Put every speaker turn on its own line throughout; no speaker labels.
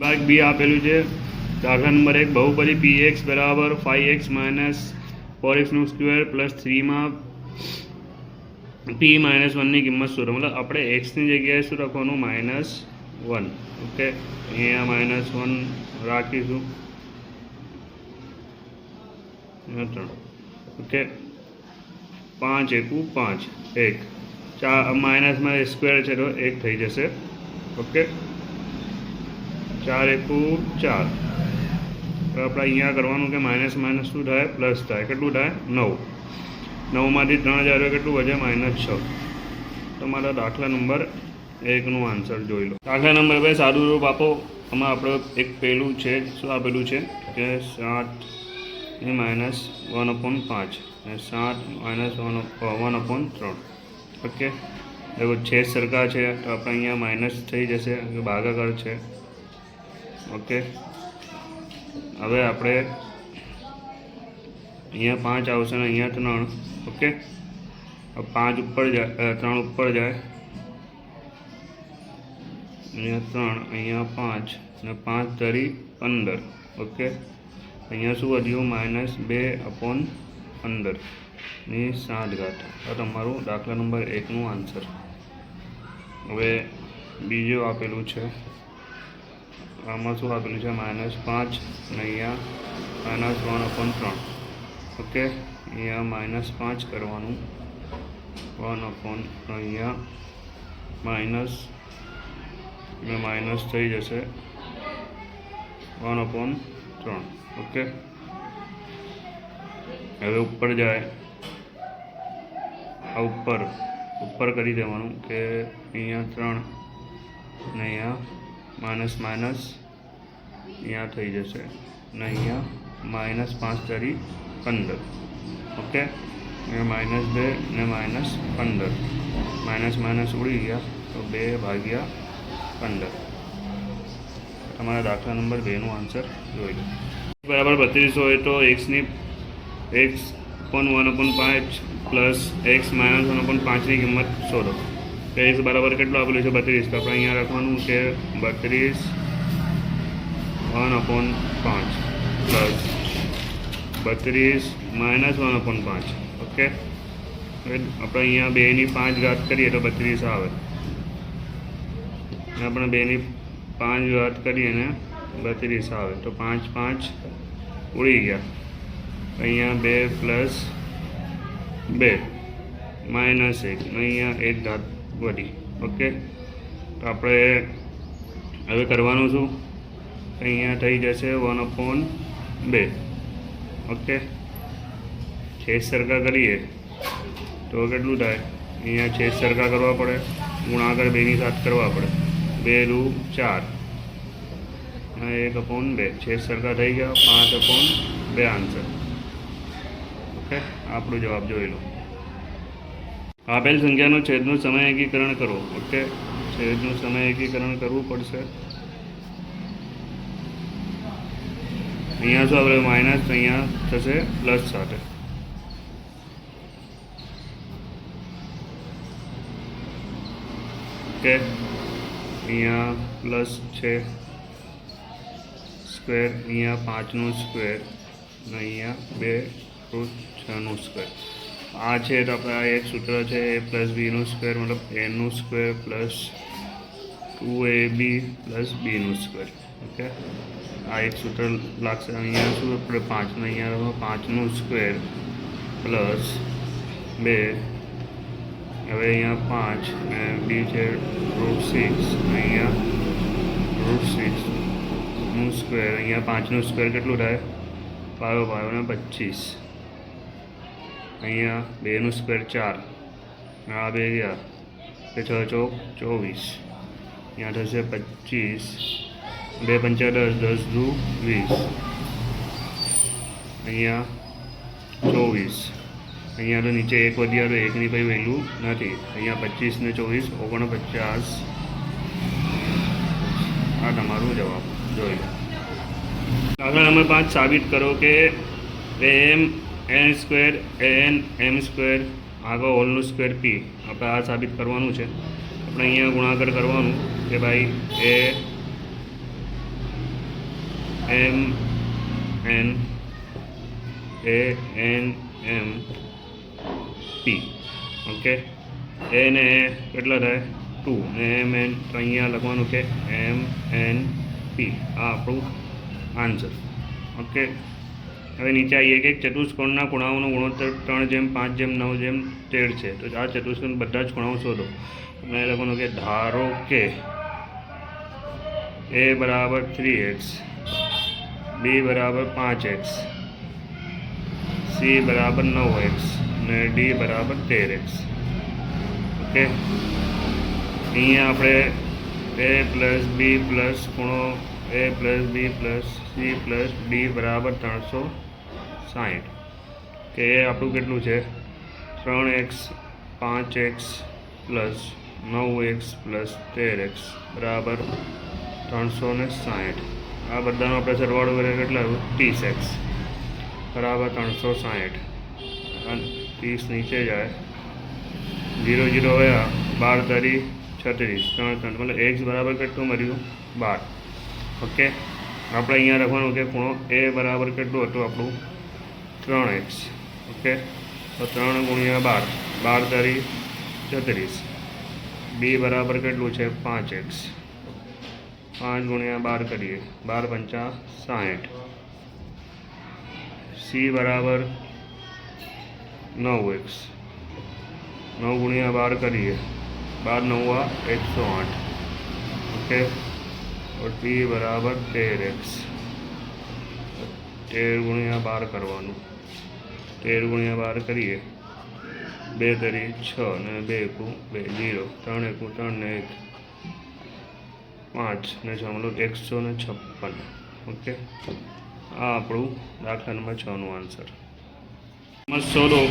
ભાગ બી આપેલું છે દાખલા નંબર 1 બહુપદી px બરાબર 5x minus 4x square plus 3માં p માઇનસ 1ની કિંમત શોધો. મતલબ આપણે એક્સની જગ્યાએ શું રાખવાનું? -1. ઓકે, અહીંયા -1 રાખીશું. 3. ઓકે, 5 એકુ 5 1 4 માઇનસમાં સ્ક્વેર છે તો 1 થઈ જશે. ઓકે, 4 એકુ 4. તો આપણે અહીંયા કરવાનું કે માઇનસ માઇનસ શું થાય? પ્લસ થાય. કેટલું થાય? 9. 9માંથી 3 જાય કેટલું વધે? -6. તમારા દાખલા નંબર 1નું આન્સર જોઈ લો. દાખલા નંબર 2 સાદું રૂપ આપો. આમાં આપણે એક પેલું છે, શું આપેલું છે કે 7 -1/5 અને 7 -1/3. ઓકે, देखो छेद सरखा है तो अपने अँ माइनस थी जैसे भागाकार है. ओके, हवे आपणे अँ 5 आवशे ने अँ 3. ओके, 5 ऊपर जाए 3 ऊपर जाए अँ 3 अँ 5 ने 5 तरी 15. ओके, अँ शू वध्यु? -2/15 ની 7 ઘાત. આ તમારું દાખલા નંબર 1નું આન્સર. હવે બીજું આપેલું છે, આમાં શું આપેલું છે? -5 અને અહીંયા -1/3. ઓકે, અહીંયા -5 કરવાનું, 1/ અહીંયા માઇનસ ને માઇનસ થઈ જશે 1/3. ઓકે, હવે ઉપર જાય, આ ઉપર કરી દેવાનું કે અહીંયા 3 ને અહીંયા માઇનસ માઇનસ અહીંયા થઈ જશે ને અહીંયા -5 તરી 15. ઓકે, અહીંયા -2 ને -15, માઇનસ માઇનસ ઉડી ગયા તો 2/15. તમારા દાખલા નંબર 2નું આન્સર જોઈ લો. બરાબર 32 હોય તો x/1/5 પ્લસ x -1/5 ની કિંમત શોધો. તો x બરાબર કેટલું આપેલું છે? 32. તો આપણે અહીંયા રાખવાનું કે 32 1/5 પ્લસ 32 -1/5. ઓકે, આપણે અહીંયા 2ની 5 ઘાત કરીએ તો 32 આવે. આપણે 2ની 5 ઘાત કરીએ ને 32 આવે તો 5 5 ઉડી ગયા. અહીંયા 2 પ્લસ 2 -1 અહીંયા 1 ઘાત વધી. ઓકે, તો આપણે હવે કરવાનું શું? અહીંયા થઈ જશે 1/2. ઓકે, છેદ સરખા કરીએ તો કેટલું થાય? અહીંયા છેદ સરખા કરવા પડે, ગુણાકાર 2ની સાથે કરવા પડે. 2 × 4 1/2. છેદ સરખા થઈ ગયા, 5/2 આન્સર. ઓકે, આપણો જવાબ જોઈ લો. આપેલ સંખ્યાનું છેદનું સમય એકીકરણ કરો. ઓકે, છેદનું સમય એકીકરણ કરવું પડશે. અહીંયા શું આપણે માઇનસ, અહીંયા થશે પ્લસ સાથે. ઓકે, અહીંયા પ્લસ છે સ્ક્વેર, અહીંયા 5નું સ્ક્વેર અને અહીંયા 2√6નું સ્ક્વેર. આ છે તો આપણે આ એક સૂત્ર છે a + bનું સ્ક્વેર, મતલબ aનું સ્ક્વેર પ્લસ 2ab + bનું સ્ક્વેર. ઓકે, આ એક સૂત્ર લાગશે. અહીંયા શું આપણે 5 ને અહીંયા 5નું સ્ક્વેર પ્લસ 2. હવે અહીંયા 5 અને બી છે √6, અહીંયા √6નું સ્ક્વેર, અહીંયા 5નું સ્ક્વેર કેટલું થાય? 5 ને 25. અહીંયા 2નું સ્ક્વેર 4, આ 2 ગયા કે 6 ચોક 24. અહીંયા થશે 25, 2 × 5 = 10, 10 × 20. અહીંયા 24. અહીંયા તો નીચે 1 વધ્યા તો 1ની કંઈ વેલ્યુ નથી. અહીંયા 25 ને 24 49. આ તમારો જવાબ જોઈ લો. દાખલા નંબર 5 સાબિત કરો કે an² an m² આગળ હોલનું સ્ક્વેર p. આપણે આ સાબિત કરવાનું છે. આપણે અહીંયા ગુણાકાર કરવાનું કે ભાઈ M N A N M P. Okay, એ ને એ કેટલા થાય 2 ને એમ એન, તો અહીંયા લખવાનું કે એમ એન પી. આ આપણું આન્સર. ઓકે, હવે નીચે આવીએ કે ચતુષ્કોણના ખૂણાઓનો ગુણોત્તર 3:5:9:13 છે. તો આ ચતુષ્કોણ બધા જ ખૂણાઓ શોધો. અને લખવાનું કે ધારો કે a બરાબર 3x, b બરાબર 5x, c બરાબર 9x અને d બરાબર 13x. ઓકે, અહીંયા આપણે a પ્લસ બી પ્લસ ખૂણો a plus B plus C plus D બરાબર 360, કે એ આપણું કેટલું છે 3x 5x plus 9x plus 13x બરાબર 360. આ બધાનો આપણે સરવાળો કરીએ કેટલા 30x બરાબર 360. 30 નીચે જાય, 0 0 ગયા, 12 તારી 36, 3 3 મતલબ x બરાબર કેટલું મળ્યું 12. ઓકે, આપણે અહીંયા લખવાનું કે ખૂણો એ બરાબર કેટલું હતું આપણું 3x. ઓકે, તો 3 ગુણ્યા 12, 12 તારી 36. બી બરાબર કેટલું છે 5x, 5 ગુણ્યા 12 કરીએ, 12 પંચા 60. સી બરાબર 9x, 9 ગુણ્યા 12 કરીએ, 12 9 108. ઓકે, और टी बराबर 13x, 13 गुणिया 12 करवानुं, 13 गुणिया 12 करिए, 2 तरी 6 ने 2 एकू 2 0, 3 एकू 3 ने 1 5 ने 6 मतलब 156. ओके, आ આપણું દાખલા નંબર 6 નો આન્સર. મત શોધો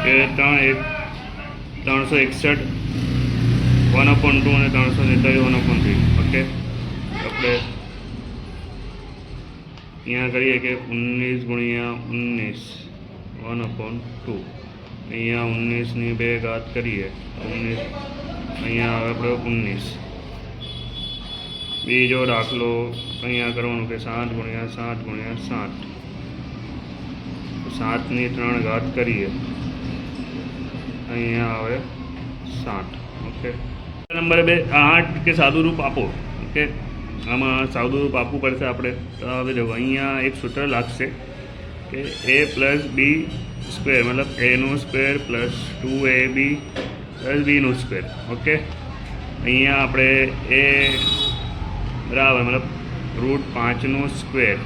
કે 361 1/2 અને 343 1/3. ઓકે, આપણે અહીંયા કરીએ કે 19 ગુણ્યા 19 1/2. અહીંયા 19ની 2 ઘાત કરીએ, 19 અહીંયા આવે આપણે 19. બીજો દાખલો અહીંયા કરવાનું કે 7 ગુણ્યા 7 ગુણ્યા 7, 7ની 3 ઘાત કરીએ, અહીંયા આવે 7. ઓકે, નંબર 2 8 કે સાદું રૂપ આપો. ઓકે, આમાં સાદું રૂપ આપવું પડશે આપણે. તો હવે જો અહીંયા એક સૂત્ર લાગશે કે a પ્લસ બી સ્ક્વેર મતલબ એનું સ્ક્વેર પ્લસ 2ab પ્લસ બીનું સ્ક્વેર. ઓકે, અહીંયા આપણે એ બરાબર મતલબ √5નું સ્ક્વેર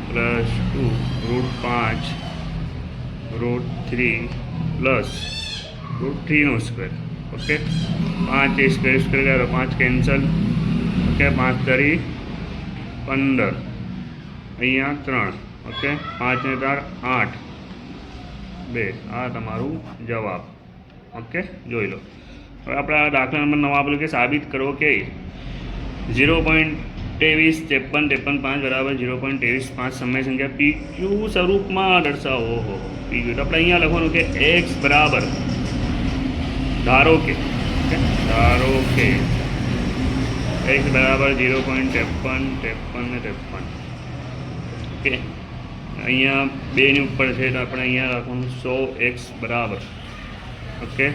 પ્લસ 2 √5 √3 પ્લસ √3નું સ્ક્વેર. ઓકે, 5 સ્ક્વેર સ્ક્વેર કરો, 5 કેન્સલ. ઓકે, 5 તરી 15, અહીંયા 3. ઓકે, 5 ને 4 8 2. આ તમારું જવાબ. ઓકે, જોઈ લો. હવે આપણે આ દાખલા નંબર 9 આપેલું કે સાબિત કરો કે 0.235353 બરાબર 0.235 સમય સંખ્યા પી ક્યુ સ્વરૂપમાં દર્શાવો. ઓહો, પી ક્યુ. તો આપણે અહીંયા લખવાનું કે x બરાબર ધારો કે x બરાબર 0.5353 ને 53. ઓકે, અહીંયા 2 ની ઉપર છે તો આપણે અહીંયા રાખવાનું 100x બરાબર. ઓકે,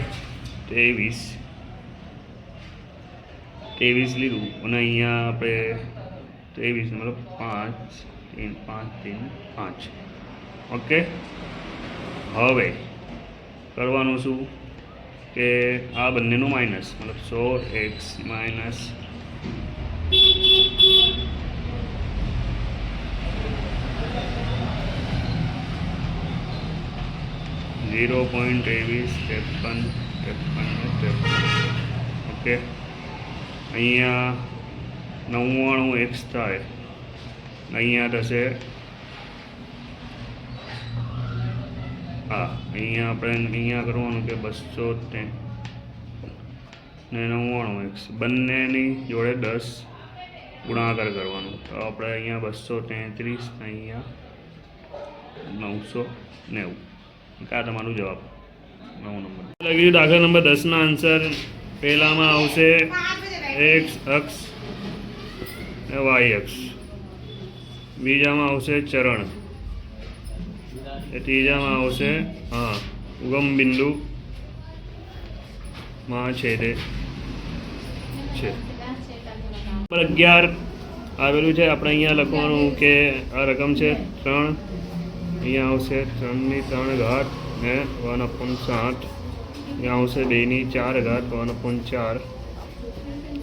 23 લીધું અને અહીંયા આપણે 23 મતલબ 5 3 5. ઓકે, હવે કરવાનું શું કે આ બંનેનું માઇનસ મતલબ 100x માઇનસ 0.2353. ઓકે, અહીંયા 99x થાય, અહીંયા થશે હા, અહીંયા આપણે અહીંયા કરવાનું કે 203 ને 99x બંનેની જોડે 10 ગુણાકાર કરવાનું. તો આપણે અહીંયા 233, અહીંયા 990. આ તમારું જવાબ 9 નંબર લખ્યું. દાખલા નંબર 10 ના આન્સર પહેલામાં આવશે x અક્ષ ને y અક્ષ. બીજામાં આવશે ચરણ, એ ત્રીજામાં આવશે ઉગમ બિંદુ માં છેદે છે. નંબર 11 આવેલું છે. આપણે અહીંયા લખવાનું કે આ રકમ છે 3, અહીંયા આવશે 3 ની 3 ઘાત ને 1/7, અહીંયા આવશે 2 ની 4 ઘાત 1/4,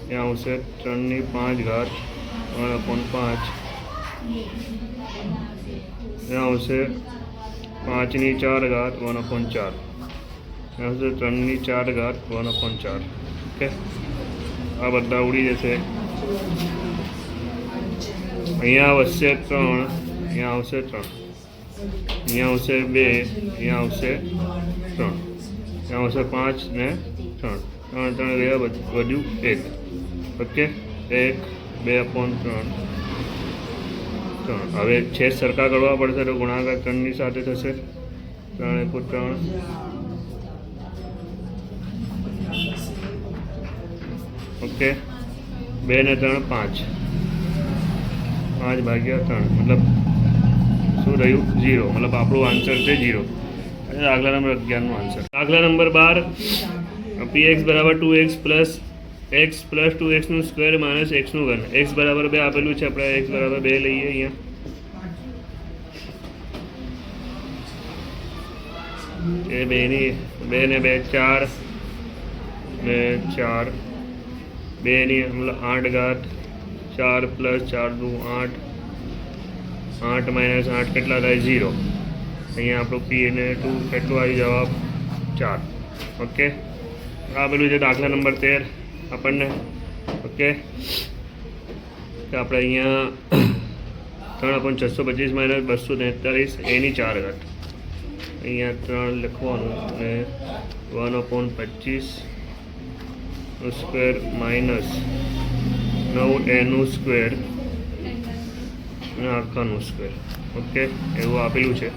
અહીંયા આવશે 3 ની 5 ઘાત 1/5, અહીંયા આવશે 5 ની 4 ઘાત 1/4, અહીંયા આવશે 3 ની 4 ઘાત 1/4. ઓકે, આ બધા ઉડી જશે. અહીંયા આવશે 3, અહીંયા આવશે 3, અહીંયા આવશે 2, અહીંયા આવશે 3, અહીંયા આવશે 5 ને 3, 3 ગયા, વધ્યું 1. ઓકે, 1 2/3. હવે છેદ સરખા કરવા પડશે તો ગુણાકાર 3 ની સાથે થશે. 3 × 3. ઓકે, 2 ને 3 5, 5/3 મતલબ શું રહ્યું? 0. મતલબ આપણું આન્સર છે 0. દાખલા નંબર 11નો આન્સર. દાખલા number 12, px = 2x + x + 2x² - x નું ઘન. x = 2 આપેલું છે, આપણે x = 2 લઈએ. અહીંયા એ 2 ને 2 4, 2 4, 2 ની 8 ઘાત, 4 + 4 = 8, 8 - 8 કેટલા થાય? 0. અહીંયા આપણું p અને 2 કેટલું આવી? જવાબ 4. ઓકે, આપેલું છે દાખલા નંબર 13 આપણને. ઓકે, તો આપણે અહીંયા 3/625 - 243 a ની 4 ઘાત, અહીંયા 3 લખવાનું અને 1/25 નું સ્ક્વેર માઇનસ 9a નું સ્ક્વેર અને આખાનું સ્ક્વેર. ઓકે, એવું આપેલું છે.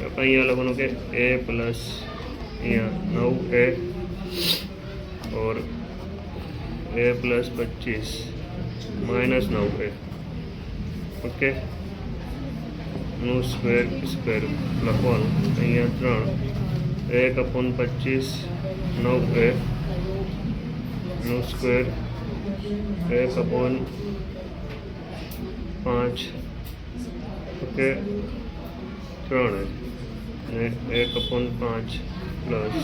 આપણે અહીંયા લખવાનું કે a પ્લસ અહીંયા 9a और a + 25 - 9a. ઓકે, નું સ્ક્વેર લખવાનું. અહીંયા 3 1/25 9a નું સ્ક્વેર 1/5. ઓકે, 3 અને 1/5 પ્લસ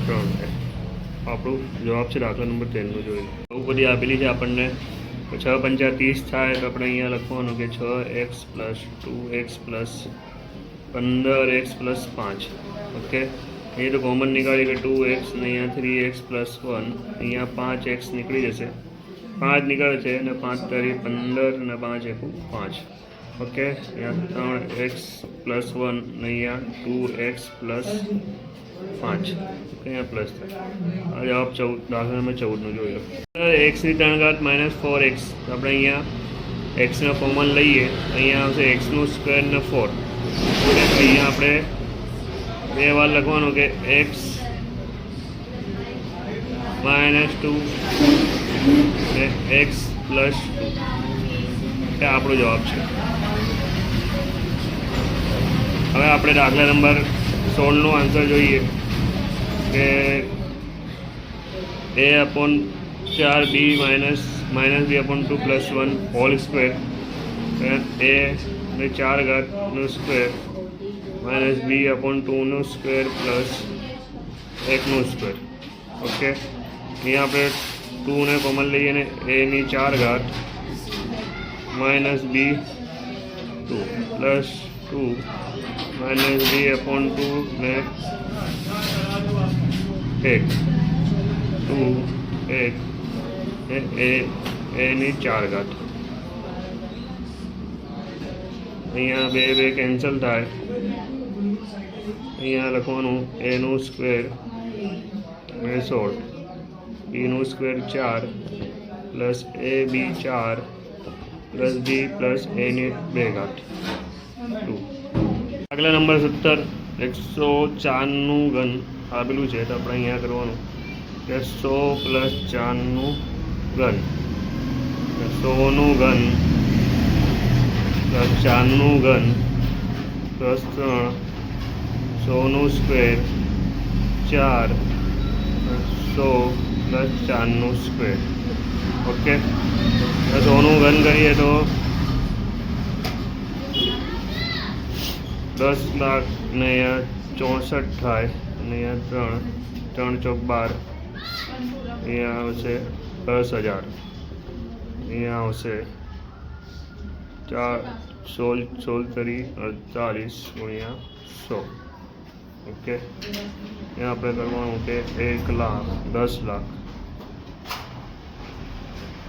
3. આપણું જવાબ છે દાખલા નંબર 13નું. જોઈ બહુ બધી આપેલી છે આપણને. 6 × 5 = 30 થાય તો આપણે અહીંયા લખવાનું કે 6x + 2x + 15x + 5. ઓકે, અહીં તો કોમન નીકાળી કે 2x ને અહીંયા 3x + 1, અહીંયા 5x નીકળી જશે. 5 નીકળે છે અને 5 તારી 15 અને 5 એકું 5. ઓકે, અહીંયા 3x + 1 ને અહીંયા 2x + 5. અહીંયા પ્લસ થાય. આ જવાબ 14, દાખલા નંબર 14નું જોઈ લો. x ની 3 ઘાત - 4x, તો આપણે અહીંયા x ને કોમન લઈએ. અહીંયા આવશે x નું સ્ક્વેર ને 4. અહીંયા આપણે 2 વાર લખવાનું કે x - 2 ને x + 2. એ આપણો જવાબ છે. હવે આપણે દાખલા નંબર 16નો આન્સર જોઈએ કે a/4b - b/2 + 1 whole square, a ને 4 ઘાતનું સ્ક્વેર b/2 નું સ્ક્વેર પ્લસ 1 નું સ્ક્વેર. ઓકે, અહીંયા આપણે 2 ને કોમન લઈએ ને a ની 4 ઘાત -b2 પ્લસ 2 b/2 ને 1 2 1 a ની 4 ઘાત. અહીંયા 2 કેન્સલ થાય. અહીંયા લખવાનું a નું સ્ક્વેર અને 16, b નું square 4 plus ab 4 plus b plus a ની 2 ઘાત 2. આગલા નંબર 17, 104 નું ઘન આપેલું છે. તો આપણે અહીંયા કરવાનું કે 100 + 4 નું ઘન, 100 નું ઘન પ્લસ 4નું ઘન પ્લસ 3 100નું સ્ક્વેર 4 100 પ્લસ 4નું સ્ક્વેર. ઓકે, 100નું ઘન કરીએ તો 10 લાખ ને અહીંયા 64 થાય અને અહીંયા 3 ચોક 12, અહીંયા આવશે 10,000, અહીંયા આવશે 16 તરી 48 ગુણ્યા 100. ઓકે, અહીંયા આપણે કરવાનું કે 1 લાખ 10 લાખ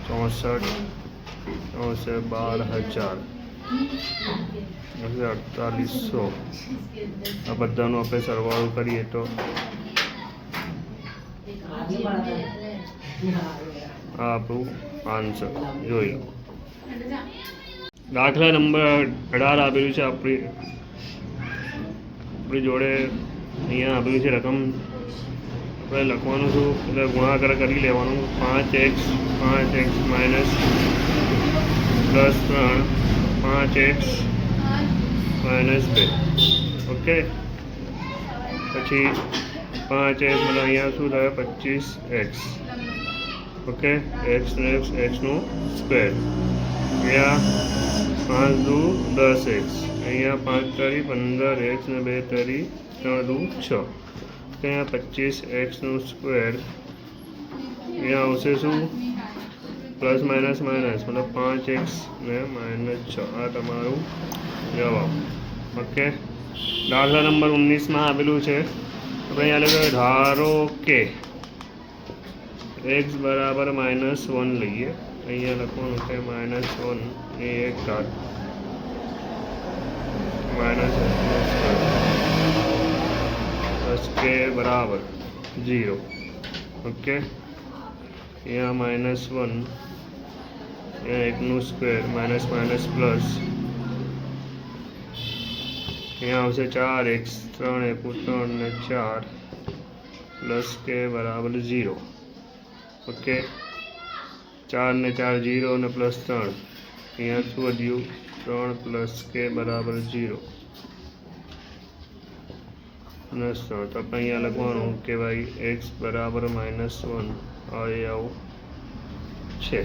64 આવશે 12,000 4800. આ બધાનો આપણે સરવાળો કરીએ તો આ આપણું આન્સર જોઈ લો. દાખલા નંબર 18 આપેલું છે આપણી જોડે. અહીંયા આપેલું છે રકમ, આપણે લખવાનું શું એટલે ગુણાકાર કરી લેવાનું. 5x minus plus 3 5x minus 2. Okay, પછી 5x એટલે અહીંયા શું થાય 25x. ઓકે, એક્સનું સ્ક્વેર. અહીંયા 5 દુ 10x, અહીંયા 5 તરી 15x ને 2 તરી 3 દુ 6. અહીંયા 25xનું સ્ક્વેર. અહીંયા આવશે શું પ્લસ માઇનસ મતલબ 5x ને -6. આ તમારું જવાબ. ઓકે, દાખલા નંબર 19માં આપેલું છે. આપણે અહીંયા લખીએ ધારો કે x બરાબર -1 લઈએ. અહીંયા લખવાનું છે -1 એ 1 ઘાત -x કે બરાબર 0. ઓકે, અહીંયા -1 અહીંયા 1નું સ્ક્વેર માઇનસ પ્લસ. અહીંયા આવશે 4x 3 × 3 ને 4 પ્લસ કે બરાબર 0. ઓકે, 4 ને 4 0 ને પ્લસ 3. અહીંયા શું વધ્યું 3 પ્લસ કે બરાબર 0 અને 3. તો આપણે અહીંયા લખવાનું કે ભાઈ x બરાબર -1 એ આવું છે.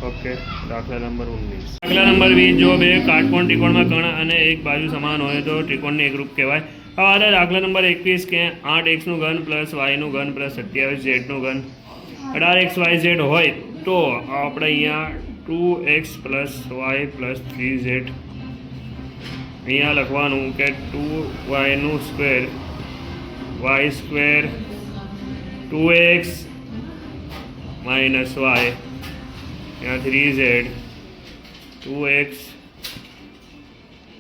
ઓકે, દાખલા નંબર 19. દાખલા નંબર 20, જો બે કાટકોણ ત્રિકોણમાં કર્ણ અને એક બાજુ સમાન હોય તો ત્રિકોણને એકરૂપ કહેવાય. હવે દાખલા નંબર 21 કે 8xનું ઘન પ્લસ yનું ઘન પ્લસ 27zનું ઘન 18xyz હોય તો આપણે અહીંયા 2x plus y plus 3z અહીંયા લખવાનું કે 2yનું square y square 2x minus y यहाँ 3z 2x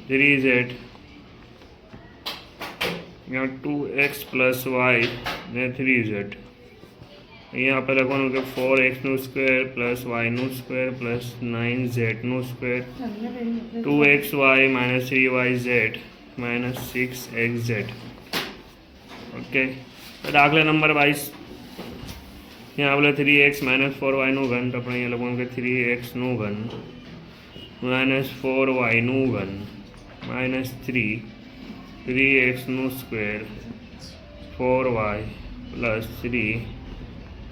3z यहाँ 2x प्लस y ने 3z. અહીંયા આપણે લખવાનું કે 4xનું સ્ક્વેર પ્લસ yનું સ્ક્વેર પ્લસ 9zનું square 2xy minus 3yz minus 6xz. Okay, દાખલા નંબર 22. यहाँ આપણે 3x માઇનસ 4yનું ઘન, તો આપણે અહીંયા લખવાનું કે 3xનું ઘન માઇનસ 4yનું ઘન minus 3xનું square 4y plus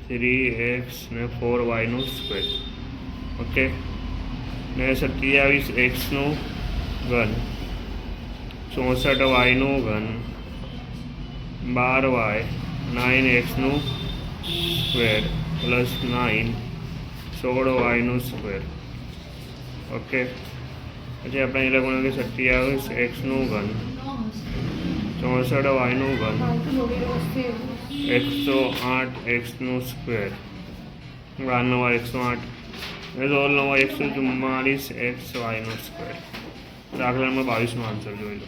3x ને 4yનું સ્ક્વેર. ઓકે, ને 27xનું ઘન 64yનું ઘન 12y 9xનું સ્ક્વેર પ્લસ 9 16yનું સ્ક્વેર. ઓકે, પછી આપણે અહીં લખવાનું કે 27xનું ઘન 64yનું ઘન 108xનું સ્ક્વેર 108 144xyનું સ્ક્વેર. દાખલા નંબર 22નો આન્સર જોઈ લો.